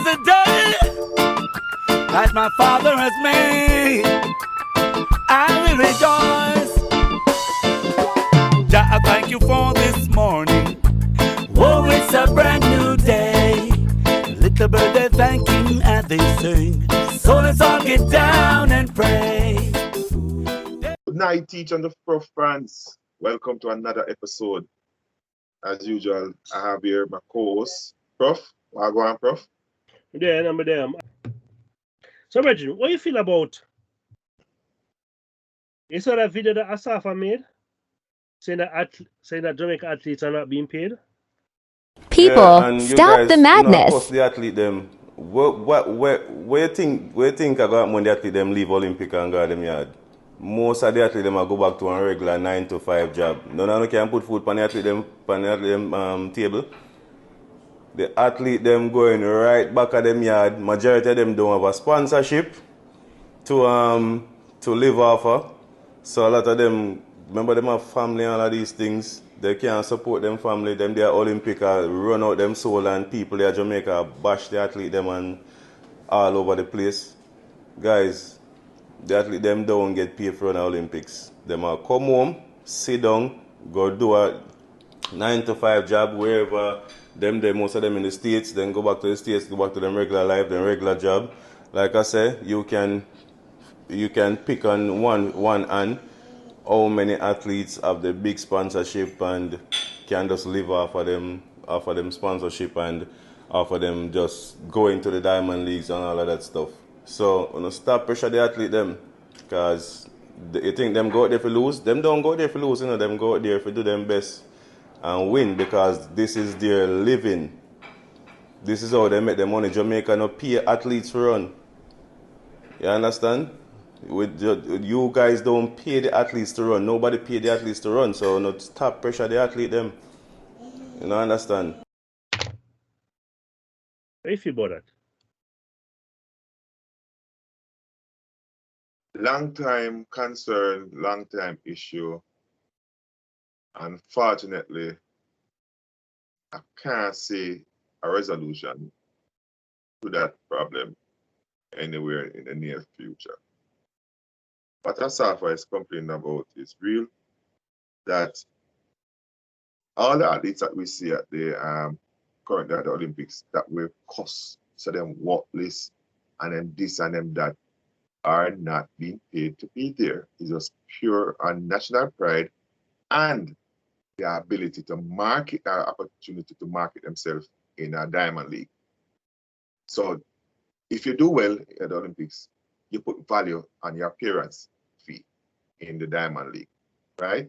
the day that my Father has made. I will rejoice. Jah, I thank you for this morning. Oh, it's a brand new day. Little bird, they're thanking as they sing. So let's all get down and pray. Good night, teacher and the Prof friends. Welcome to another episode. As usual, I have here my co-host, Prof. Wagwan, Prof. Yeah, number there. So, Reggie, what do you feel about? You saw that video that Asafa made, saying that Jamaica athletes are not being paid. People, stop the madness. Of course, the athlete them. Where you think I got when the athlete them leave Olympic and go them yard? Most of the athlete them go back to a regular 9 to 5 job. None of them can put food on the athlete them table. The athlete them going right back at them yard. Majority of them don't have a sponsorship to live off of. So a lot of them, remember them have family and all of these things. They can't support them family. Them they are Olympic run out them soul, and people there Jamaica bash the athlete them and all over the place. Guys, the athlete them don't get paid for the Olympics. Them are come home, sit down, go do a 9 to 5 job wherever most of them in the States, then go back to the States, go back to them regular life, them regular job. Like I say, you can pick on one hand how many athletes have the big sponsorship and can just live off of them sponsorship and off of them just go into the diamond leagues and all of that stuff. So stop pressure the athlete them, because you think them go out there for lose. Them don't go there for lose, them go out there for do them best and win, because this is their living. This is how they make their money. Jamaica no pay athletes to run. You understand? You guys don't pay the athletes to run. Nobody pay the athletes to run. So not stop pressure the athlete them. You know, understand? How you feel about that? Long time concern, long time issue. Unfortunately, I can't see a resolution to that problem anywhere in the near future. What Asafa is complaining about is real, that all the athletes that we see at the currently at the Olympics that were cost, so them worthless and then this and them that are not being paid to be there. It's just pure and national pride and the ability to market, opportunity to market themselves in a diamond league. So if you do well at the Olympics, you put value on your appearance fee in the diamond league, right?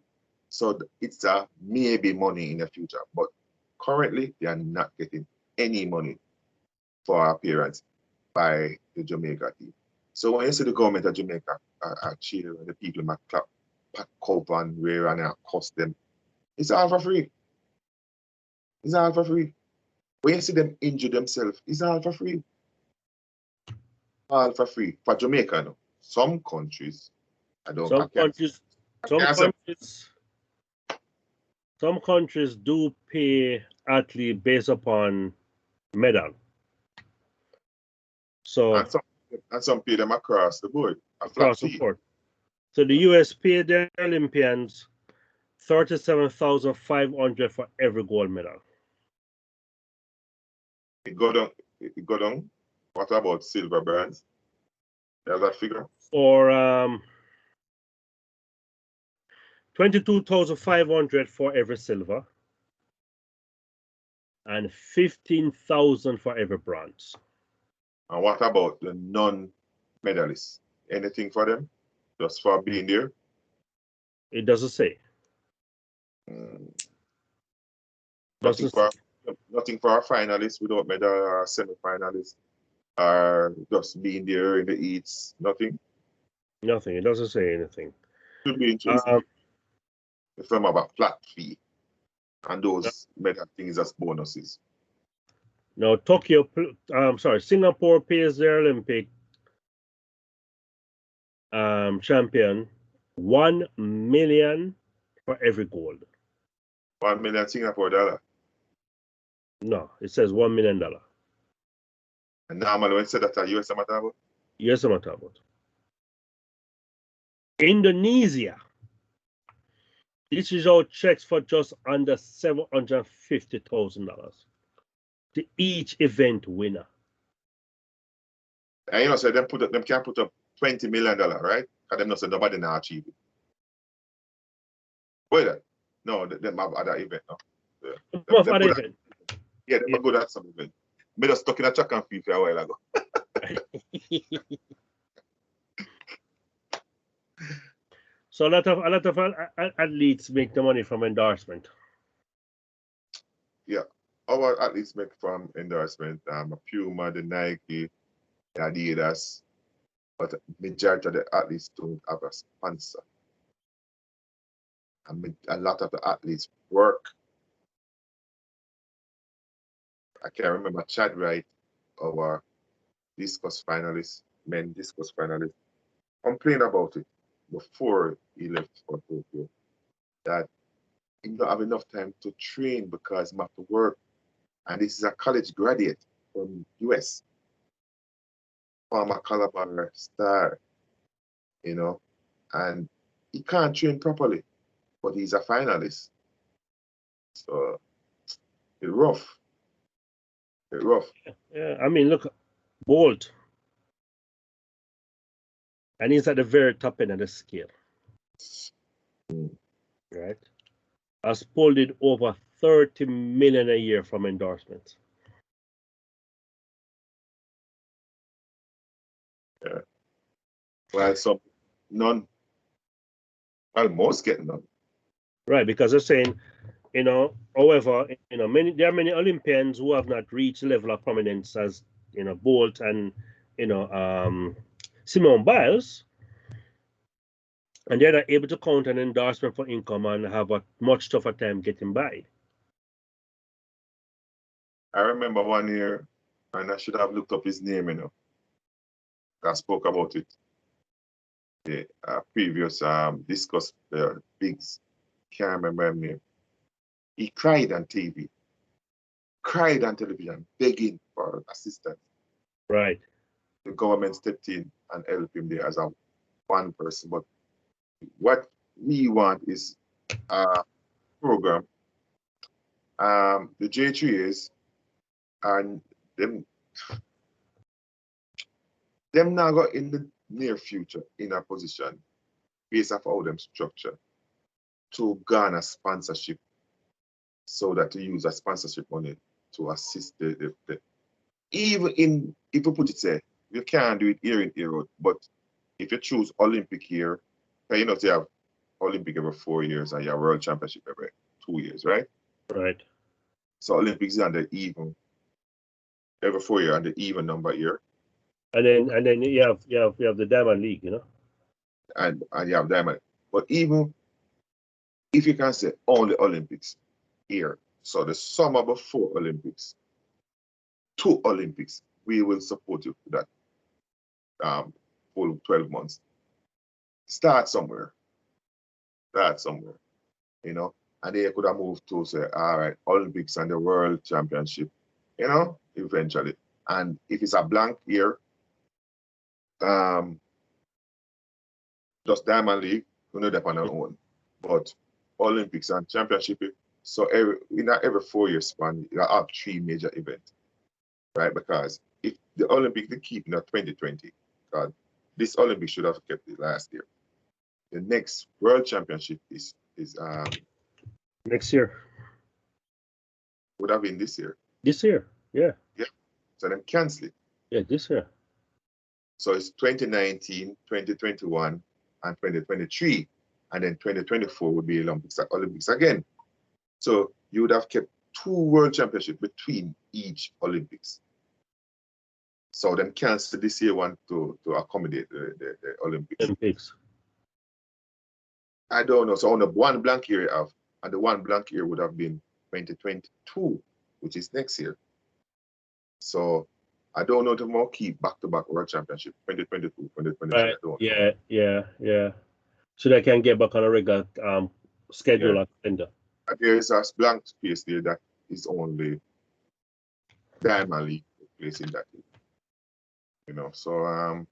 So it's a maybe money in the future, but currently they are not getting any money for appearance by the Jamaica team. So when you see the government of Jamaica cheer and the people might clap, pack up and wear and cost them, it's all for free. It's all for free. When you see them injure themselves, it's all for free. All for free. For Jamaica, no. Some countries, Some countries do pay athletes based upon medal. So and some pay them across the board. Across the board. So the US paid their Olympians $37,500 for every gold medal. It go down. What about silver, bronze? There's that figure. For $22,500 for every silver and $15,000 for every bronze. And what about the non-medalists? Anything for them? Just for being there? It doesn't say. Nothing for our finalists without medal, or semi-finalists, or just being there in the eats. Nothing. Nothing. It doesn't say anything. Should be interesting. If them have a flat fee, and those medal things as bonuses. Now, Singapore pays their Olympic champion $1 million for every gold. $1 million Singapore dollar. No, it says $1 million. And normally when you say that a US amateur about? Yes, I'm talking about. Indonesia. This is our checks for just under $750,000 to each event winner. And you know, so them can put up $20 million, right? Because them not say nobody now achieve it. Wait, no, them have other event, no. Yeah. Them Other good event. yeah, they're good at some event. Me just stuck in a track and field for a while ago. So a lot of athletes make the money from endorsement. Yeah, our athletes make from endorsement. Puma, the Nike, the Adidas, but majority of the athletes don't have a sponsor. And a lot of the athletes work. I can't remember Chad Wright, our discus finalist, men discus finalist, complained about it before he left for Tokyo, that he don't have enough time to train because he have to work. And this is a college graduate from US, former Calabar star, you know, and he can't train properly, but he's a finalist. So it's rough. It's rough. Yeah, I mean, look, Bolt. And he's at the very top end of the scale. Right? Has pulled in over 30 million a year from endorsements. Yeah. Well, some none. Almost get none. Right, because they're saying, you know, however, you know, there are many Olympians who have not reached the level of prominence as, you know, Bolt and, you know, Simone Biles, and they're not able to count an endorsement for income and have a much tougher time getting by. I remember one year, and I should have looked up his name, you know. I spoke about it. The previous discuss Biggs, can't remember his name. He cried on TV, cried on television, begging for assistance. Right. The government stepped in and helped him there as a one person. But what we want is a program. The J3s and them now got in the near future in a position based off how them structure to garner sponsorship, so that to use a sponsorship money to assist the even in, if you put it say, you can't do it year in, year out, but if you choose Olympic year, you know, you have Olympic every 4 years and you have World Championship every 2 years, right? Right. So Olympics is on the even, every 4 years on the even number year. And then you have the Diamond League, you know. And you have Diamond. But even if you can say only Olympics here, so the summer before Olympics, 2 Olympics, we will support you for that full 12 months. Start somewhere, you know, and they could have moved to say, all right, Olympics and the World Championship, you know, eventually. And if it's a blank year, just Diamond League, you know, they're on their own. But Olympics and Championship, so every 4 year span, you have 3 major events, right? Because if the Olympics, they keep in 2020, God, this Olympics should have kept it last year. The next World Championship is next year. Would have been this year. This year, yeah. Yeah. So then cancel it. Yeah, this year. So it's 2019, 2021, and 2023. And then 2024 would be Olympics again. So you would have kept 2 World Championships between each Olympics. So then cancel this year one to accommodate the Olympics. I don't know. So on the one blank year you have, and the one blank year would have been 2022, which is next year. So I don't know if more keep back-to-back World Championship 2022, 2023. I don't know. Yeah. So they can get back on a regular schedule at tender. There is a blank space there that is only Diamond League place in that. So I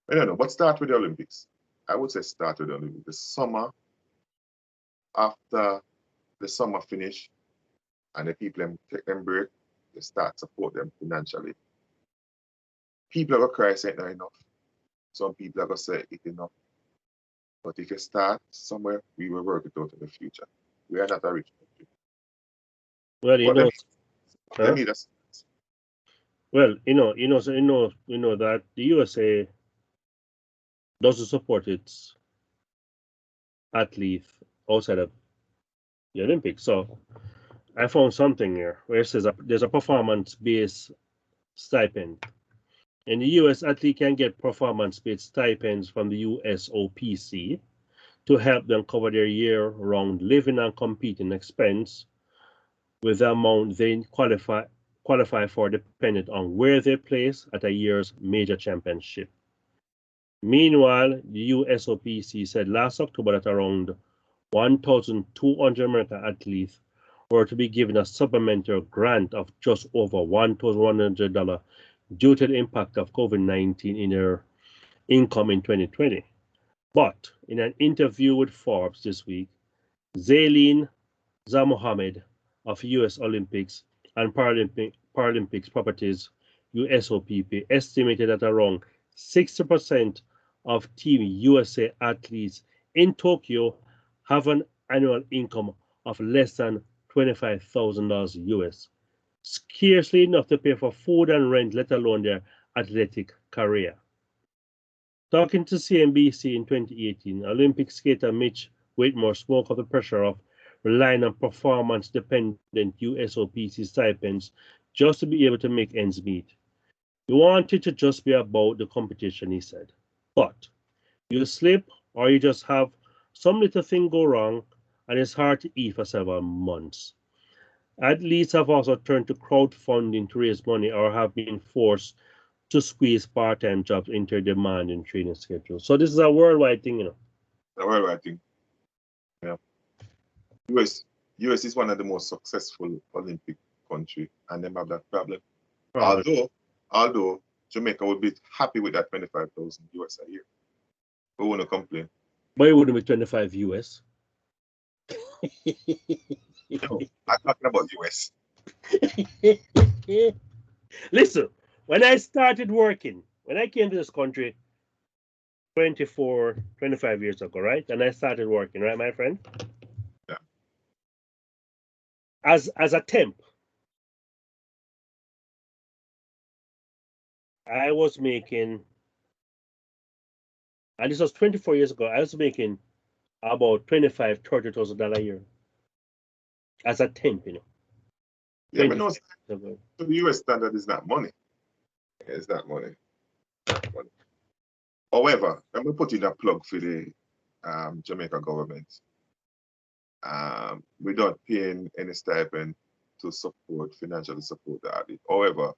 don't know, but start with the Olympics. I would say start with the Olympics. The summer, after the summer finish, and the people take them break, they start support them financially. People are gonna cry saying not enough. Some people are gonna say it's enough. But if you start somewhere, we will work it out in the future. We are not a rich country. Well, They need us. Well, that the USA doesn't support its athletes outside of the Olympics. So I found something here where it says there's a performance-based stipend. And the US athlete can get performance-based stipends from the USOPC to help them cover their year-round living and competing expense, with the amount they qualify for dependent on where they place at a year's major championship. Meanwhile, the USOPC said last October that around 1,200 American athletes were to be given a supplementary grant of just over $1,100 due to the impact of COVID-19 in their income in 2020. But in an interview with Forbes this week, Zaylene Zamohammed of US Olympics and Paralympics Properties USOPP estimated that around 60% of Team USA athletes in Tokyo have an annual income of less than $25,000 US, scarcely enough to pay for food and rent, let alone their athletic career. Talking to CNBC in 2018, Olympic skater Mitch Whitmore spoke of the pressure of relying on performance-dependent USOPC stipends just to be able to make ends meet. You want it to just be about the competition, he said. But you slip or you just have some little thing go wrong and it's hard to eat for several months. Athletes have also turned to crowdfunding to raise money or have been forced to squeeze part-time jobs into their demanding training schedule. So this is a worldwide thing, A worldwide thing. Yeah. US is one of the most successful Olympic country, and they have that problem. Although Jamaica would be happy with that 25,000 US a year. We wouldn't complain. But it wouldn't be 25 US. No, I'm talking about US. Listen, when I started working, when I came to this country 25 years ago, right? And I started working, right, my friend? Yeah. As a temp, I was making, and this was 24 years ago, I was making about $25,000-$30,000 a year as a temp, Yeah, but no, the US standard is not money. It's not money. However, let me put in a plug for the Jamaica government. Without paying any stipend to financially support the athlete. However,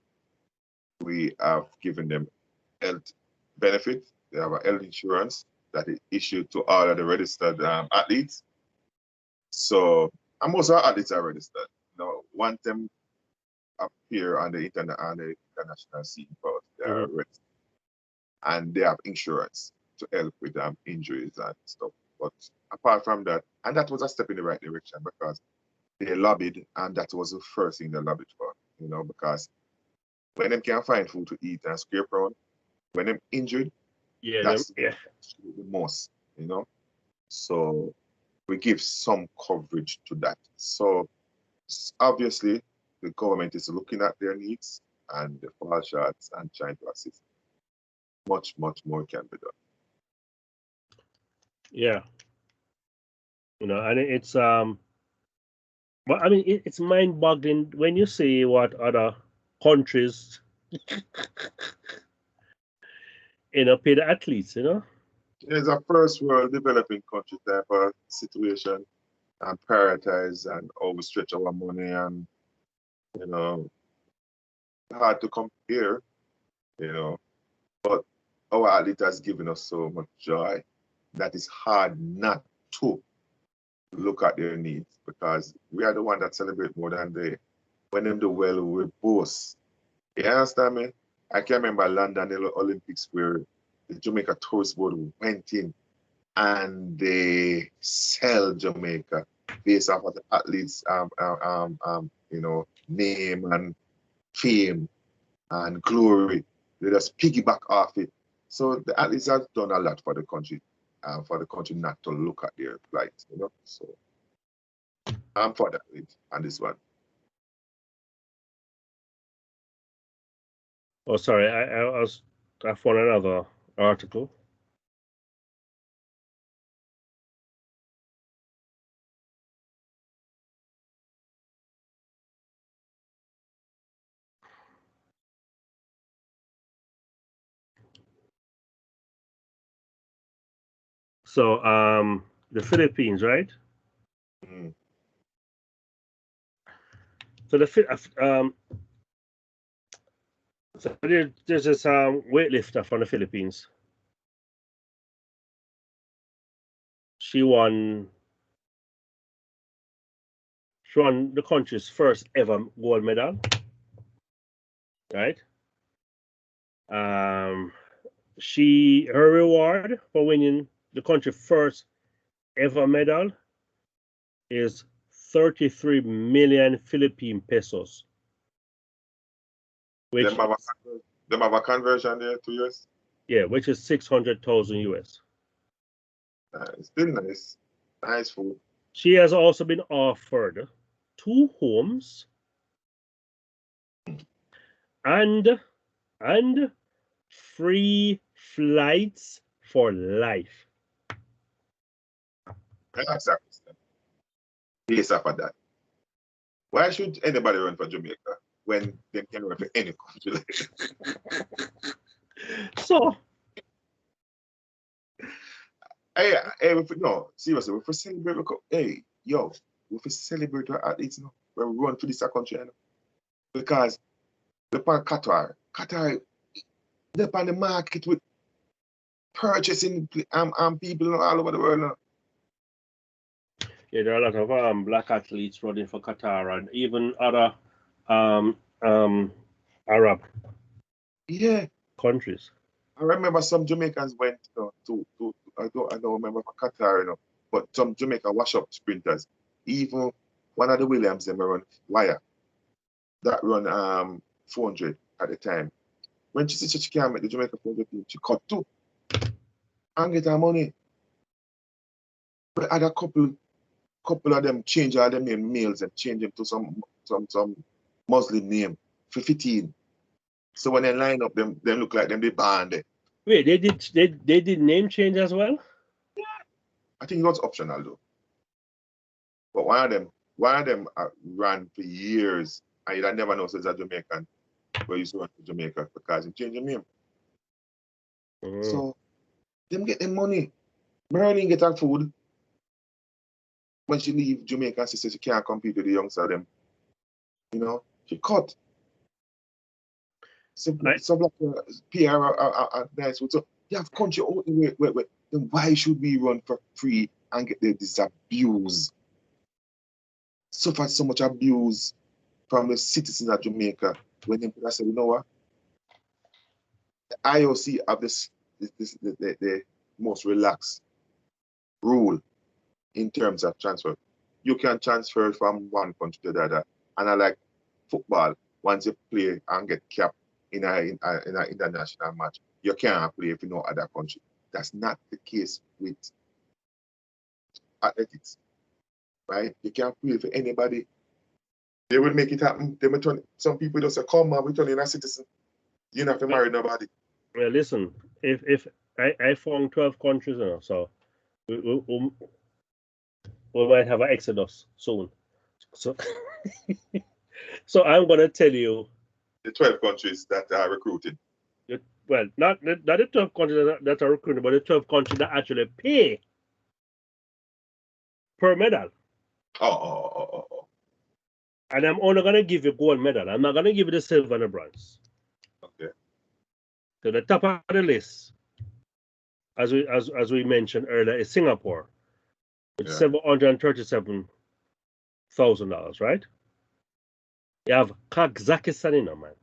we have given them health benefits. They have a health insurance that is issued to all of the registered athletes. So, and most of our athletes are registered. Want them appear on the international scene, but they are registered. And they have insurance to help with injuries and stuff. But apart from that, and that was a step in the right direction because they lobbied, and that was the first thing they lobbied for, because when them can't find food to eat and scrape around, when them injured, that's the most, So we give some coverage to that. So obviously, the government is looking at their needs and the fall shots and trying to assist. Much, much more can be done. Yeah. And it's but I mean it's mind-boggling when you see what other countries pay the athletes, It's a first world developing country type of situation and prioritize and overstretch our money and hard to compare, but our athlete has given us so much joy that it's hard not to look at their needs because we are the one that celebrate more than they. When them do well, we boast. You understand me? I can remember London Olympics where the Jamaica tourist board went in and they sell Jamaica based off of the athletes' name and fame and glory. They just piggyback off it. So the athletes have done a lot for the country not to look at their flights, So I'm for that on this one. Oh, sorry, I found another article. So, the Philippines, right? Mm. So there's this weightlifter from the Philippines. She won the country's first ever gold medal, right? Her reward for winning the country's first ever medal is 33 million Philippine pesos. Which them have a conversion there to US? Yeah, which is 600,000 US. It's still nice. Nice food. She has also been offered 2 homes and free flights for life. Based off of that. Why should anybody run for Jamaica when they can run for any country? So, seriously, if we celebrate, if we celebrate our athletes, when we run for this country, because the Qatar, they're on the market with purchasing people all over the world now. Yeah, there are a lot of black athletes running for Qatar and even other Arab countries. I remember some Jamaicans went to I don't remember for Qatar, but some Jamaica wash-up sprinters. Even one of the Williams, they run wire. That run 400 at the time. When she said she can't make the Jamaica 400 team, she cut 2 and get her money. But other couple of them change all them name males and change them to some Muslim name for 15. So when they line up, them look like them they banned. Wait, they did name change as well? Yeah. I think it was optional though. But one of them ran for years and you'd never know it's a Jamaican, but used to run to Jamaica because he changed his name. So them get them money. Merlin get her food. When she leave Jamaica, she says she can't compete with the youngster them. She cut. So like PR nice food. So you have country out the way. Then why should we run for free and get this abuse? Suffer so much abuse from the citizens of Jamaica when they could have said, you know what? The IOC have the most relaxed rule in terms of transfer. You can transfer from one country to the other. And I like football, once you play and get capped in an international match, you can't play if you know other country. That's not the case with athletics. Right? You can't play for anybody. They will make it happen. They will some people just say, come on, we're turning a citizen. You don't have to marry nobody. Well, listen, if I found 12 countries now, so we might have an exodus soon. So, so I'm going to tell you. The 12 countries that are recruiting. Well, not the 12 countries that are recruiting, but the 12 countries that actually pay per medal. Oh. And I'm only going to give you gold medal. I'm not going to give you the silver and the bronze. Okay. So the top of the list, as we mentioned earlier, is Singapore with $737,000, right? You have Kazakhstan in there, man.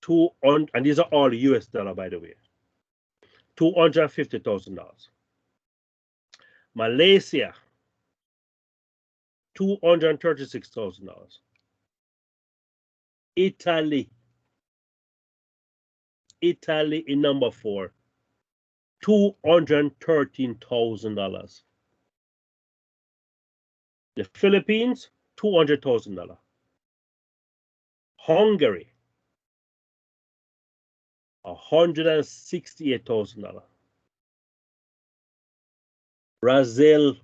200, and these are all US dollar, by the way. $250,000. Malaysia, $236,000. Italy in number 4, $213,000. The Philippines, $200,000. Hungary, $168,000. Brazil,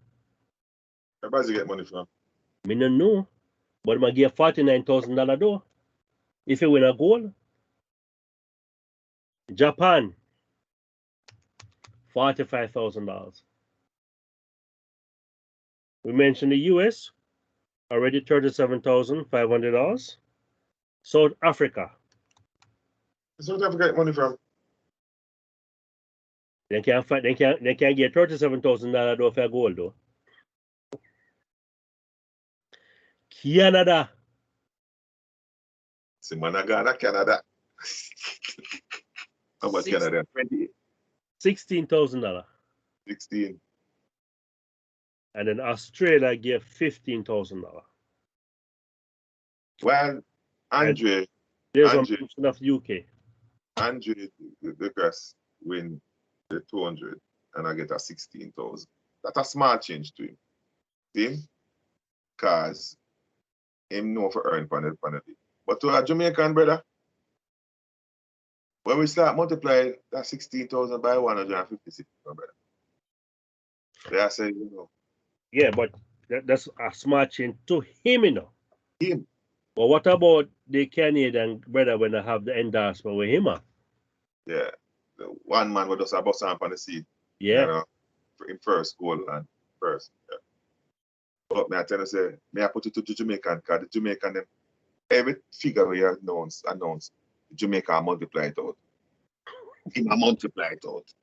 Everybody's get money from. me no know, but I give $49,000 though if you win a goal. Japan, $45,000. We mentioned the US, already $37,500. South Africa, South Africa get money from. they can't get $37,000 though for a goal though. Canada, See, Managana, Canada. How much Canada? 28. $16,000. 16. And then Australia gave $15,000. Well, Andre, There's a Andre. mention of UK. Andre Lucas win the 200 and I get a 16,000. That's a small change to him. See? Because him know for earn penalty. But to a Jamaican brother, when we start multiplying that 16,000 by 156, brother. They are saying, you know. Yeah, but that's a smart change to him, you know. Him. But what about the Canadian brother when they have the endorsement with him? Yeah. The one man with us about some on the seat. Yeah. You know, in first goal and first. Yeah. But me I tell you, say, me I put it to the Jamaican because the Jamaican them every figure we announce, the Jamaica multiply it out. Him a multiply it out.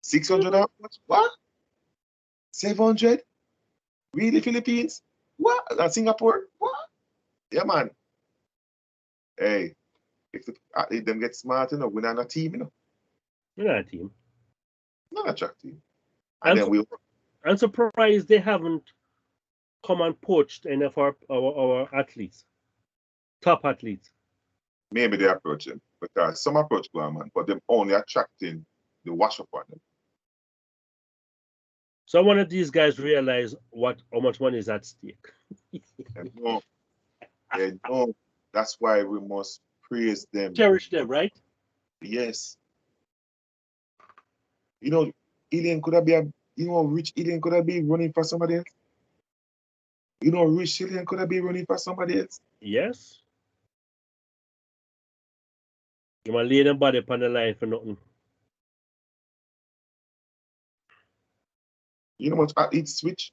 600 how much? What? 700? Really, Philippines? What? And Singapore? What? Yeah, man. Hey, if them get smart enough, we're not a team, you know. We're not a team. Not a track team. And then I'm surprised they haven't come and poached any of our athletes, top athletes. Maybe they approach him because some approach man, but them only attracting the wash up on them. So one of these guys realize how much money is at stake. They know. That's why we must praise them. Cherish them, right? Yes. You know, Alien could have been rich Alien could have been running for somebody else. You know, rich Alien could have been running for somebody else. Yes. You want to lay them body upon the line for nothing. You know how much athletes switch?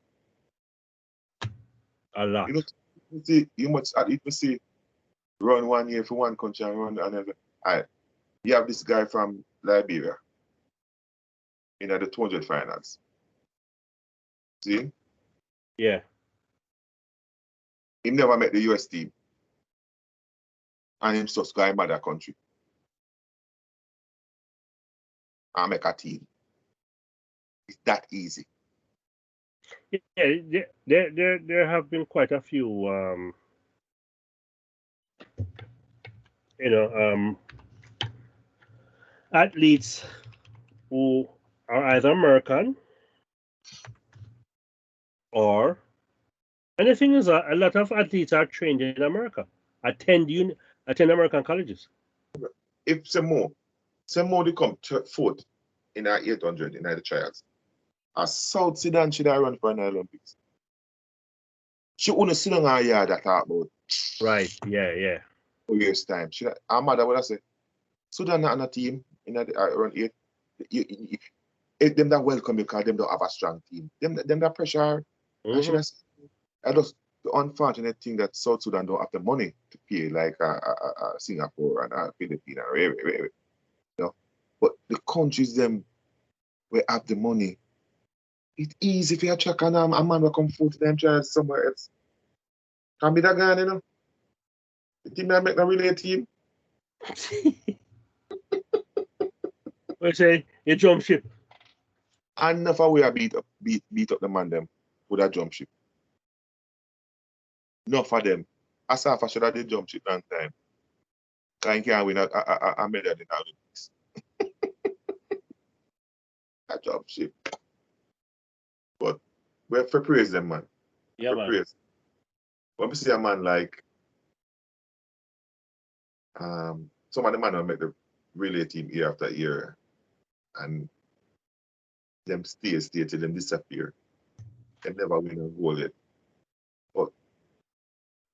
A lot. You know much athletes see run 1 year for one country and run another. Alright. You have this guy from Liberia in the 200 finals. See? Yeah. He never met the US team. And him just go in mother country. And make a team. It's that easy. Yeah, there have been quite a few athletes who are either American or, and the thing is a lot of athletes are trained in America, attend American colleges. If some more they come fourth in our 800 in the trials. South Sudan should have run for an Olympics. She only sit on our yard that talk about. Right, yeah. 4 years time. Our mother would have said, Sudan not on a team in around 8. Them that welcome you because them don't have a strong team. Them that pressure. Mm-hmm. I just the unfortunate thing that South Sudan don't have the money to pay like Singapore and Philippines and you know. But the countries them will have the money. It's easy for you to check on a man will come forth to them try somewhere else. Can be that guy, you know. The team that make the relay team. We say you jump ship. And enough of we are beat up the man them with that jump ship. Enough of them. As if I should have did jump ship long time. I can't win a medal in the Olympics. A jump ship. But we have to praise them, man. Yeah, man. Praise. When we see a man like some of the man will make the relay team year after year and them stay till them disappear. They never win a gold yet. But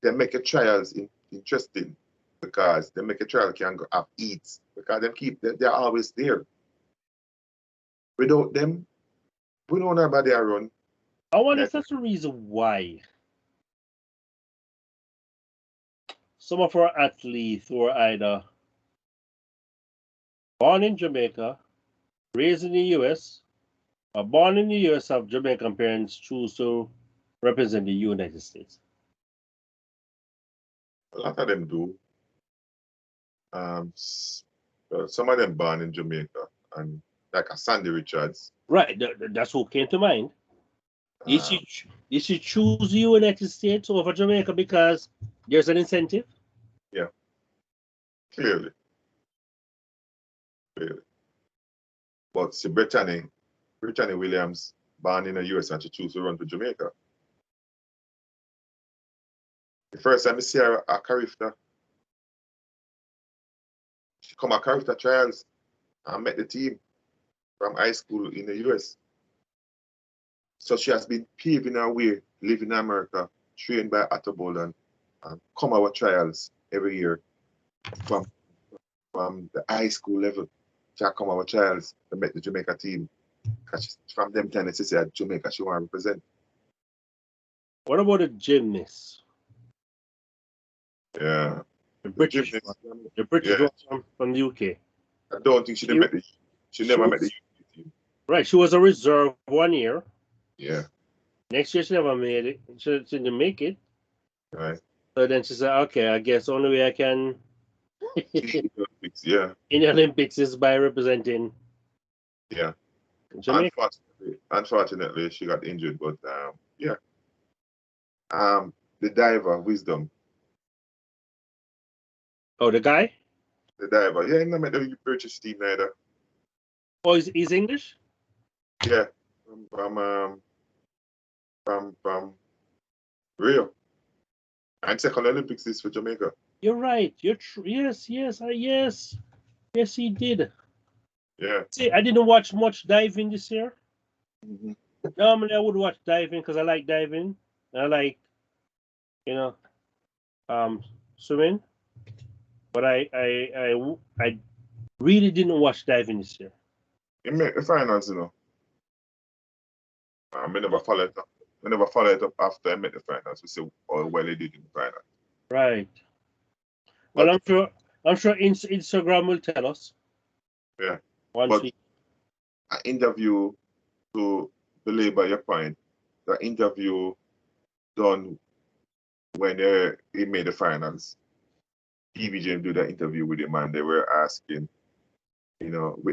they make a trials interesting because they make a trial can go up eats because they're always there. Without them, we don't know about their run. I wonder if that's the reason why some of our athletes who are either born in Jamaica, raised in the US, or born in the US have Jamaican parents choose to represent the United States. A lot of them do. Some of them born in Jamaica, and like a Sandy Richards. Right, that's who came to mind. You should choose the United States over Jamaica because there's an incentive. Yeah, clearly. But see, Brittany Williams, born in the US, and she chose to run to Jamaica. The first time I see her at Carifta, she come at Carifta trials and met the team from high school in the US. So she has been paving her way, living in America, trained by Otto Boland, and come our trials every year from the high school level. She come our trials to make the Jamaica team. Because from them time, she said Jamaica she want to represent. What about the gymnast? Yeah. The British one from the UK. I don't think she never met the UK team. Right, she was a reserve 1 year. Yeah. Next year she never made it. She didn't make it. Right. So then she said, okay, I guess the only way I can Yeah. in the Olympics is by representing Yeah. Jamaica. Unfortunately, she got injured, but yeah. The diver, Wisdom. Oh, the guy? The diver. Yeah, he never met the British team neither. Oh, he's English? Yeah. From Rio. And second Olympics is for Jamaica. You're right. You're true. Yes, he did. Yeah. See, I didn't watch much diving this year. Mm-hmm. Normally, I would watch diving because I like diving. I like, swimming. But I really didn't watch diving this year. He made the finals, I never follow it up. I never follow it up after I met the finals. We see how well he did in the finals. Right. Well, I'm sure Instagram will tell us. Yeah. Once we an interview, to belabor your point, the interview done when he made the finals. EVJ do the interview with him and they were asking,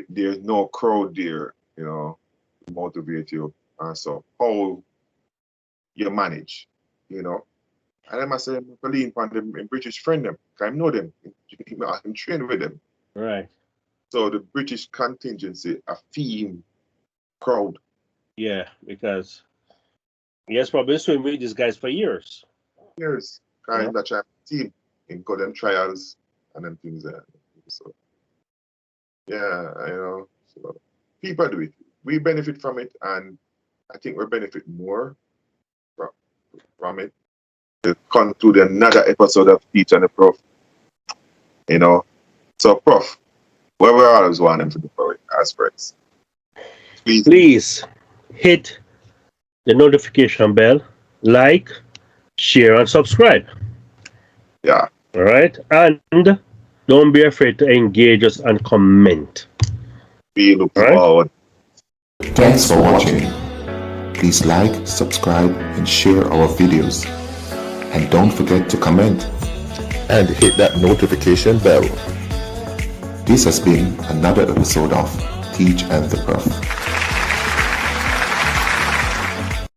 there's no crowd there, to motivate you. And so how you manage, And I must say, I'm lean on them British friend them. I know them. I'm trained with them. right. So the British contingency, a theme crowd. Yeah, because he has probably swim with these guys for years. Years. Kind of team in got them trials and them things there. So yeah, so people do it. We benefit from it, and I think we benefit more from it. To conclude another episode of Teach and the Prof. So Prof, where we always want them to do for it as friends. Please hit the notification bell, like, share, and subscribe. Yeah. All right, and don't be afraid to engage us and comment. We look forward. Thanks for watching. Please like, subscribe, and share our videos. And don't forget to comment. and hit that notification bell. This has been another episode of Teach and the Prof.